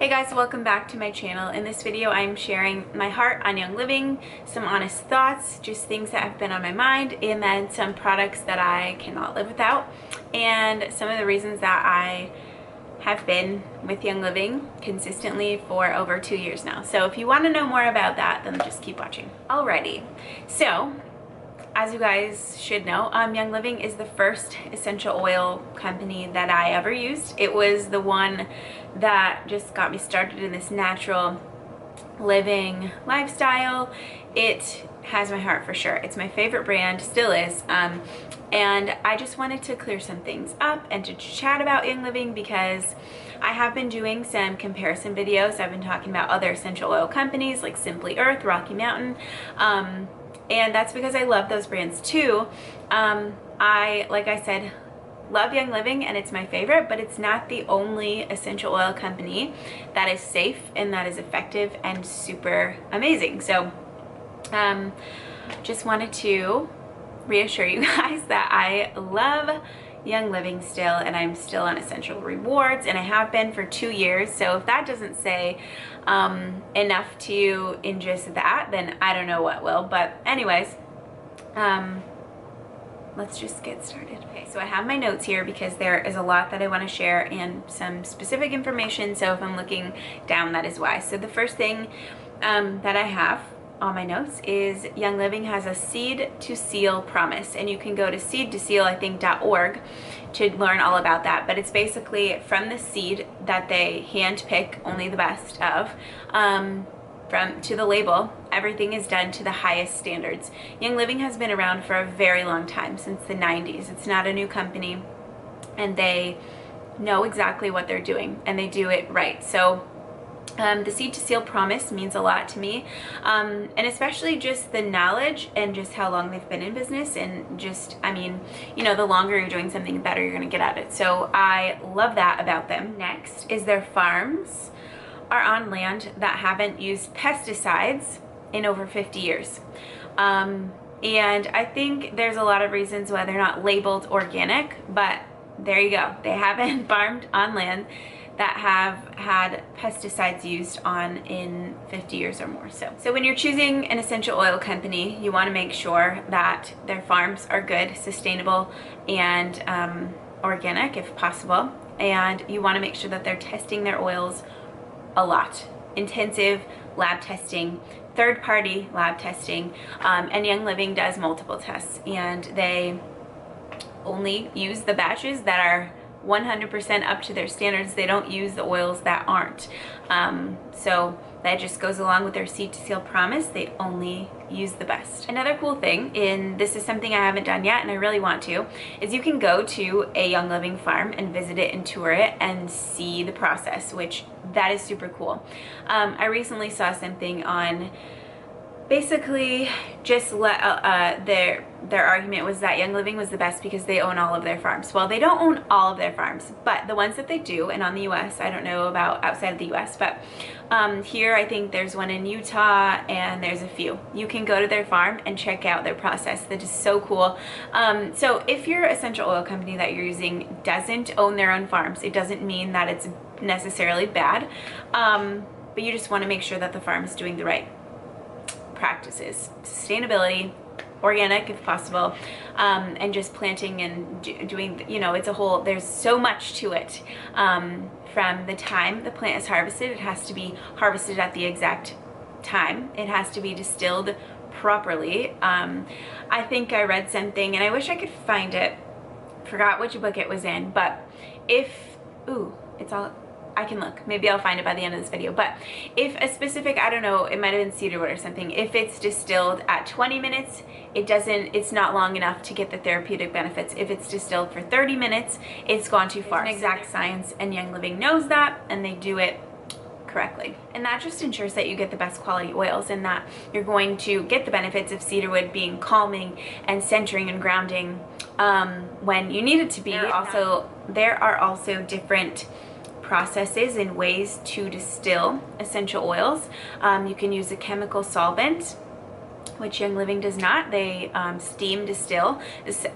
Hey guys, welcome back to my channel. In this video, I'm sharing my heart on Young Living, some honest thoughts, just things that have been on my mind, and then some products that I cannot live without, and some of the reasons that I have been with Young Living consistently for over 2 years now. So if you want to know more about that, then just keep watching. Alrighty, so as you guys should know, Young Living is the first essential oil company that I ever used. It was the one that just got me started in this natural living lifestyle. It has my heart for sure. It's my favorite brand, still is. And I just wanted to clear some things up and to chat about Young Living because I have been doing some comparison videos. I've been talking about other essential oil companies like Simply Earth, Rocky Mountain, and that's because I love those brands too. Like I said, love Young Living and it's my favorite, but it's not the only essential oil company that is safe and that is effective and super amazing. So just wanted to reassure you guys that I love Young Living still, and I'm still on Essential Rewards, and I have been for 2 years. So if that doesn't say enough to you in just that, then I don't know what will. But anyways, let's just get started. Okay, so I have my notes here because there is a lot that I want to share and some specific information. So if I'm looking down, that is why. So the first thing that I have on my notes is Young Living has a seed to seal promise, and you can go to seedtoseal.org to learn all about that. But it's basically from the seed that they hand pick only the best of, from to the label, everything is done to the highest standards. Young Living has been around for a very long time, since the 90s. It's not a new company, and they know exactly what they're doing, and they do it right. So the seed to seal promise means a lot to me, and especially just the knowledge and just how long they've been in business, and just, I mean, you know, the longer you're doing something, the better you're going to get at it. So I love that about them. Next is their farms are on land that haven't used pesticides in over 50 years. And I think there's a lot of reasons why they're not labeled organic, but there you go. They haven't farmed on land that have had pesticides used on in 50 years or more. So when you're choosing an essential oil company, you want to make sure that their farms are good, sustainable, and organic if possible. And you want to make sure that they're testing their oils a lot. Intensive lab testing, third-party lab testing, and Young Living does multiple tests, and they only use the batches that are 100% up to their standards. They don't use the oils that aren't. So that just goes along with their seed to seal promise. They only use the best. Another cool thing, and this is something I haven't done yet and I really want to, is you can go to a Young Living farm and visit it and tour it and see the process, which that is super cool. I recently saw something on basically just their argument was that Young Living was the best because they own all of their farms. Well, they don't own all of their farms, but the ones that they do, and on the US, I don't know about outside of the US, but here I think there's one in Utah and there's a few. You can go to their farm and check out their process. That is so cool. So if your essential oil company that you're using doesn't own their own farms, it doesn't mean that it's necessarily bad, but you just want to make sure that the farm is doing the right practices, sustainability, organic if possible, and just planting and doing, you know, it's a whole, there's so much to it. From the time the plant is harvested, it has to be harvested at the exact time. It has to be distilled properly. I think I read something, and I wish I could find it, forgot which book it was in, but if, it's all, I can look, maybe I'll find it by the end of this video, but if a specific, I don't know, it might have been cedarwood or something, if it's distilled at 20 minutes, it's not long enough to get the therapeutic benefits. If it's distilled for 30 minutes, it's gone too far. It's an exact science, and Young Living knows that, and they do it correctly. And that just ensures that you get the best quality oils, and that you're going to get the benefits of cedarwood being calming and centering and grounding when you need it to be. There are also different processes and ways to distill essential oils. You can use a chemical solvent, which Young Living does not. They steam distill,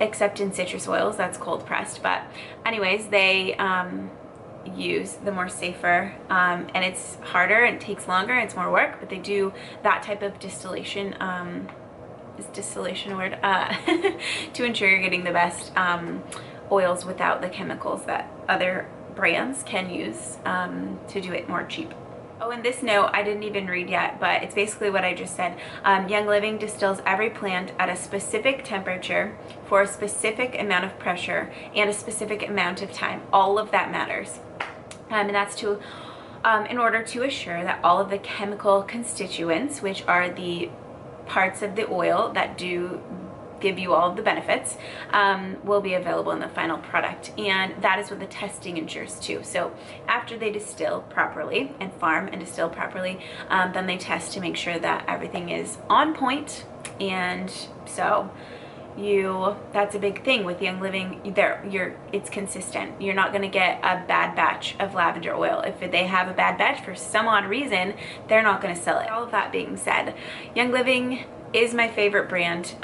except in citrus oils, that's cold pressed. But anyways, they use, the more safer, and it's harder and it takes longer and it's more work, but they do that type of distillation, is distillation a word? To ensure you're getting the best oils without the chemicals that other brands can use to do it more cheap. Oh, and this note I didn't even read yet, but it's basically what I just said. Young Living distills every plant at a specific temperature for a specific amount of pressure and a specific amount of time. All of that matters. And that's to in order to assure that all of the chemical constituents, which are the parts of the oil that do give you all of the benefits, will be available in the final product. And that is what the testing ensures too. So after they distill properly and farm and distill properly, then they test to make sure that everything is on point. And so that's a big thing with Young Living. It's consistent. You're not going to get a bad batch of lavender oil. If they have a bad batch for some odd reason, they're not going to sell it. All of that being said, Young Living is my favorite brand.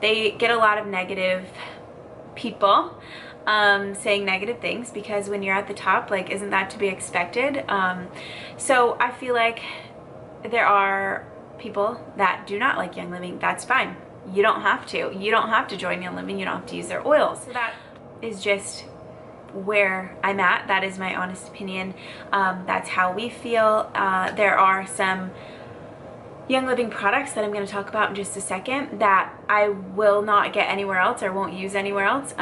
They get a lot of negative people saying negative things, because when you're at the top, like, isn't that to be expected? So I feel like there are people that do not like Young Living. That's fine. You don't have to. You don't have to join Young Living. You don't have to use their oils. So that is just where I'm at. That is my honest opinion. That's how we feel. There are some Young Living products that I'm going to talk about in just a second that I will not get anywhere else or won't use anywhere else.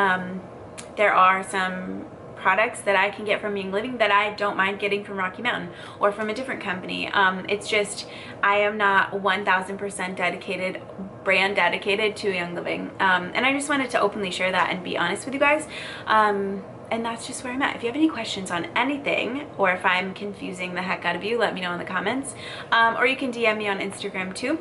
There are some products that I can get from Young Living that I don't mind getting from Rocky Mountain or from a different company. It's just, I am not 1000% brand dedicated to Young Living. And I just wanted to openly share that and be honest with you guys. And that's just where I'm at. If you have any questions on anything, or if I'm confusing the heck out of you, let me know in the comments. Or you can DM me on Instagram too.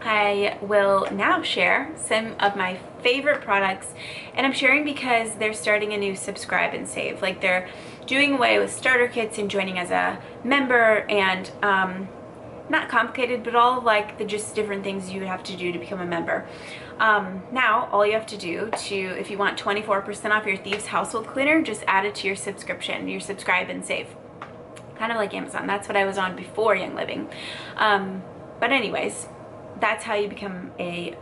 I will now share some of my favorite products, and I'm sharing because they're starting a new subscribe and save. Like, they're doing away with starter kits and joining as a member, and not complicated, but all of like the just different things you would have to do to become a member. Now all you have to do if you want 24% off your Thieves household cleaner, just add it to your subscription, your subscribe and save. Kind of like Amazon. That's what I was on before Young Living. But anyways, that's how you become a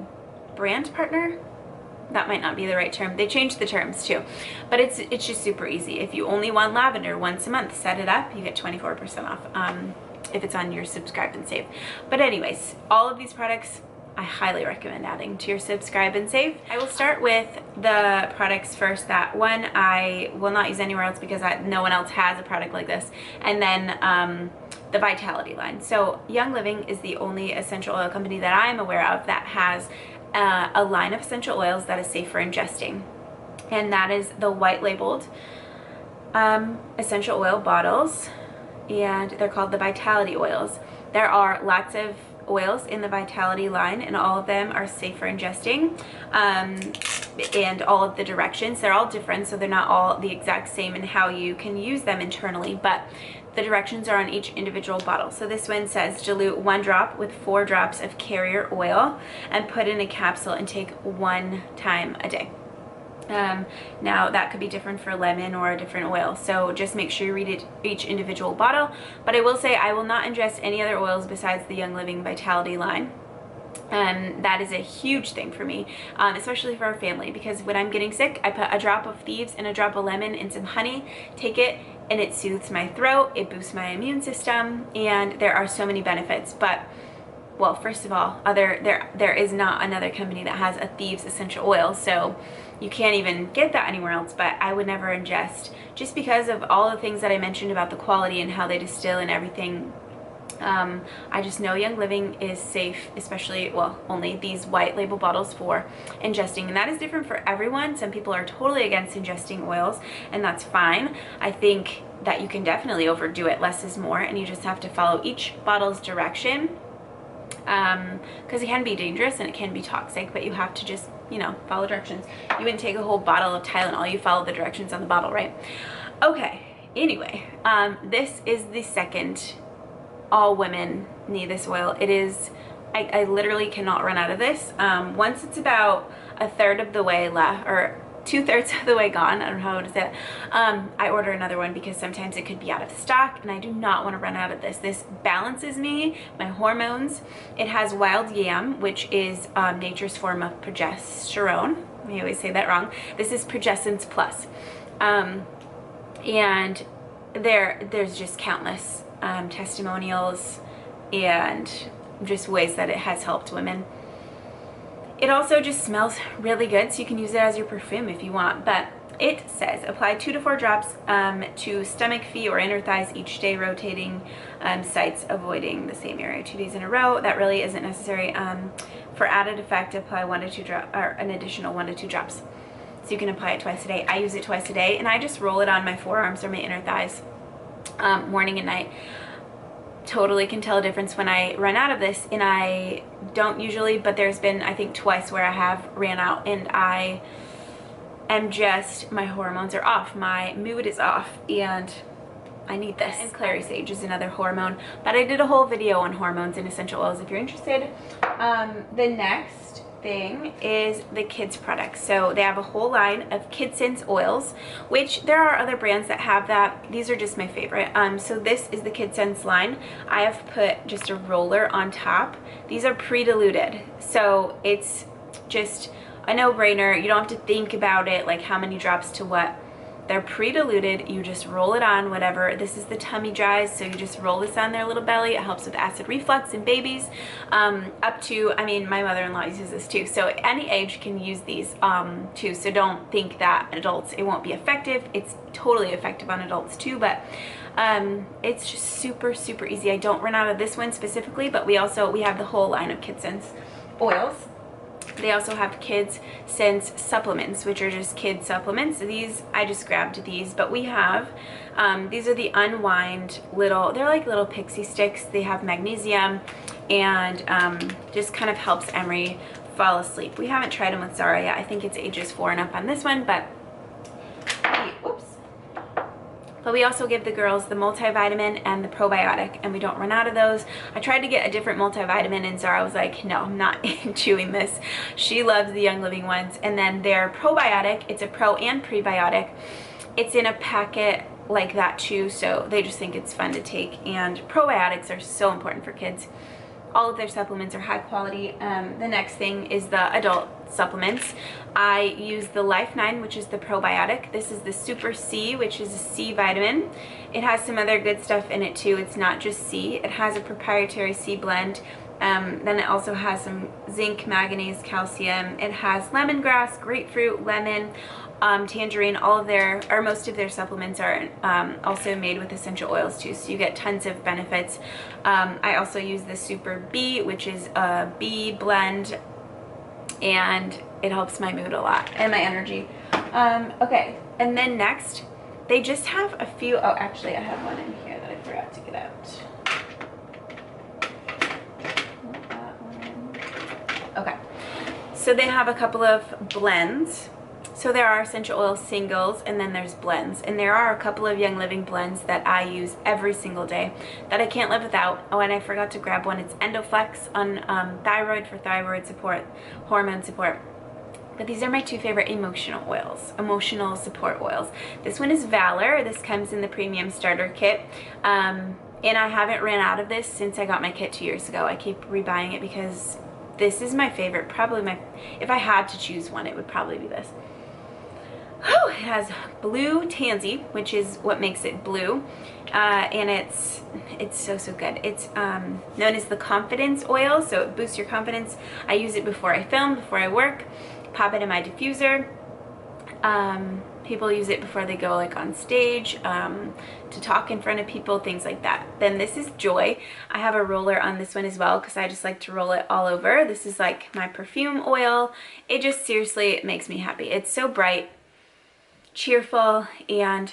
brand partner. That might not be the right term. They changed the terms too, but it's just super easy. If you only want lavender once a month, set it up, you get 24% off if it's on your subscribe and save. But anyways, all of these products I highly recommend adding to your subscribe and save. I will start with the products first. That one I will not use anywhere else because no one else has a product like this. And then the Vitality line. So Young Living is the only essential oil company that I'm aware of that has a line of essential oils that is safe for ingesting. And that is the white labeled essential oil bottles, and they're called the Vitality oils. There are lots of oils in the Vitality line, and all of them are safe for ingesting, and all of the directions, they're all different, so they're not all the exact same in how you can use them internally, but the directions are on each individual bottle. So this one says dilute 1 drop with 4 drops of carrier oil and put in a capsule and take 1 time a day. Now that could be different for lemon or a different oil, so just make sure you read each individual bottle. But I will say I will not ingest any other oils besides the Young Living Vitality line. That is a huge thing for me, especially for our family, because when I'm getting sick, I put a drop of Thieves and a drop of lemon and some honey, take it, and it soothes my throat, it boosts my immune system, and there are so many benefits. But well, first of all, there is not another company that has a Thieves essential oil, so you can't even get that anywhere else. But I would never ingest, just because of all the things that I mentioned about the quality and how they distill and everything. I just know Young Living is safe, especially, well, only these white label bottles for ingesting, and that is different for everyone. Some people are totally against ingesting oils, and that's fine. I think that you can definitely overdo it. Less is more, and you just have to follow each bottle's direction, because it can be dangerous and it can be toxic, but you have to just, you know, follow directions. You wouldn't take a whole bottle of Tylenol, you follow the directions on the bottle, right? Okay, anyway, this is the second. All women need this oil. It is, I literally cannot run out of this. Once it's about a third of the way left, or 2/3 of the way gone. I don't know how to say it. I order another one because sometimes it could be out of stock, and I do not want to run out of this. This balances me, my hormones. It has wild yam, which is nature's form of progesterone. I always say that wrong. This is Progessence Plus. And there's just countless testimonials and just ways that it has helped women. It also just smells really good, so you can use it as your perfume if you want. But it says apply 2 to 4 drops to stomach, feet, or inner thighs each day, rotating sites, avoiding the same area 2 days in a row. That really isn't necessary. For added effect, apply 1 to 2 drops, or an additional 1 to 2 drops. So you can apply it twice a day. I use it twice a day, and I just roll it on my forearms or my inner thighs, morning and night. Totally can tell a difference when I run out of this, and I don't usually, but there's been, I think, twice where I have ran out, and I am just, my hormones are off, my mood is off, and I need this. And clary sage is another hormone, but I did a whole video on hormones and essential oils if you're interested. The next thing is the kids products. So they have a whole line of KidSense oils, which there are other brands that have that. These are just my favorite. So this is the KidSense line. I have put just a roller on top. These are pre-diluted, so it's just a no-brainer. You don't have to think about it, like how many drops to what. They're pre-diluted. You just roll it on whatever. This is the tummy dries, so you just roll this on their little belly. It helps with acid reflux in babies. Up to, I mean, my mother-in-law uses this too, so any age can use these too. So don't think that adults, it won't be effective. It's totally effective on adults too, but it's just super, super easy. I don't run out of this one specifically, but we have the whole line of KidSense oils. They also have KidSense supplements, which are just kid supplements. These, I just grabbed these, but we have, these are the unwind little, they're like little pixie sticks. They have magnesium and just kind of helps Emery fall asleep. We haven't tried them with Zara yet. I think it's ages 4 and up on this one, but But we also give the girls the multivitamin and the probiotic, and we don't run out of those. I tried to get a different multivitamin, and Zara was like, no, I'm not chewing this. She loves the Young Living ones. And then their probiotic, it's a pro and prebiotic. It's in a packet like that too, so they just think it's fun to take. And probiotics are so important for kids. All of their supplements are high quality. The next thing is the adult supplements. I use the Life 9, which is the probiotic. This is the Super C, which is a C vitamin. It has some other good stuff in it too. It's not just C. It has a proprietary C blend. Then it also has some zinc, manganese, calcium. It has lemongrass, grapefruit, lemon, tangerine. All of their, or most of their supplements are also made with essential oils too, so you get tons of benefits. I also use the Super B, which is a bee blend, and it helps my mood a lot and my energy. Okay, and then next, they just have a few, oh, actually I have one in here that I forgot to get out. Okay, so they have a couple of blends. So there are essential oil singles, and then there's blends. And there are a couple of Young Living blends that I use every single day that I can't live without. Oh, and I forgot to grab one. It's Endoflex on thyroid for thyroid support, hormone support. But these are my 2 favorite emotional oils, emotional support oils. This one is Valor. This comes in the premium starter kit. And I haven't ran out of this since I got my kit 2 years ago. I keep rebuying it because this is my favorite. Probably my, if I had to choose one, it would probably be this. Oh, it has blue tansy, which is what makes it blue, and it's so good. It's known as the confidence oil, so it boosts your confidence. I use it before I film, before I work, pop it in my diffuser. People use it before they go like on stage, to talk in front of people, things like that. Then this is Joy. I have a roller on this one as well because I just like to roll it all over. This is like my perfume oil. It just seriously, it makes me happy. It's so bright, cheerful, and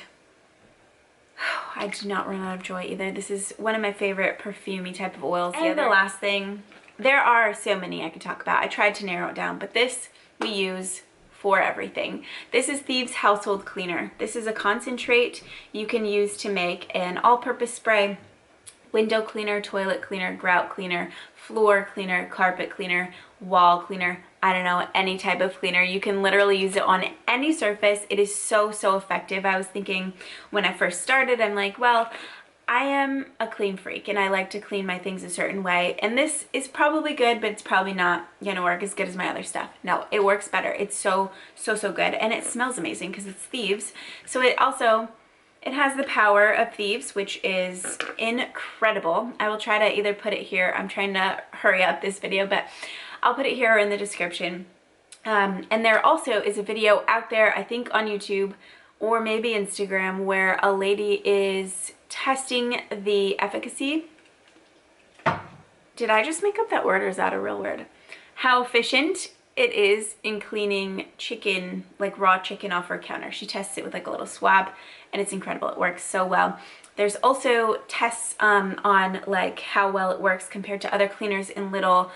oh, I do not run out of Joy either. This is one of my favorite perfumey type of oils. And the last thing, there are so many I could talk about. I tried to narrow it down, but this we use for everything. This is Thieves Household Cleaner. This is a concentrate you can use to make an all-purpose spray, window cleaner, toilet cleaner, grout cleaner, floor cleaner, carpet cleaner, wall cleaner. I don't know, any type of cleaner. You can literally use it on any surface. It is so, so effective. I was thinking when I first started, I'm like, well, I am a clean freak and I like to clean my things a certain way. And this is probably good, but it's probably not gonna work as good as my other stuff. No, it works better. It's so, so, so good. And it smells amazing because it's Thieves. So it has the power of Thieves, which is incredible. I will try to either put it here. I'm trying to hurry up this video, but I'll put it here in the description. And there also is a video out there, I think on YouTube or maybe Instagram, where a lady is testing the efficacy. Did I just make up that word or is that a real word? How efficient it is in cleaning chicken, like raw chicken off her counter. She tests it with like a little swab and it's incredible. It works so well. There's also tests on like how well it works compared to other cleaners in little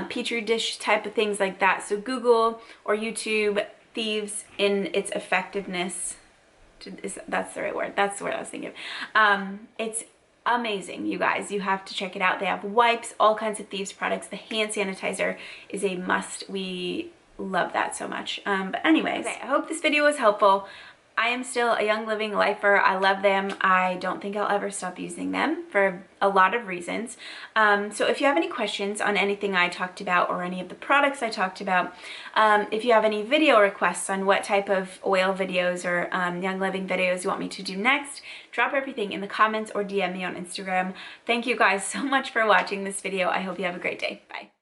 petri dish type of things like that. So Google or YouTube Thieves in its effectiveness. That's the right word. That's the word I was thinking. It's amazing, you guys. You have to check it out. They have wipes, all kinds of Thieves products. The hand sanitizer is a must. We love that so much. But anyways, okay, I hope this video was helpful. I am still a Young Living lifer. I love them. I don't think I'll ever stop using them for a lot of reasons. So if you have any questions on anything I talked about or any of the products I talked about, if you have any video requests on what type of oil videos or Young Living videos you want me to do next, drop everything in the comments or DM me on Instagram. Thank you guys so much for watching this video. I hope you have a great day. Bye.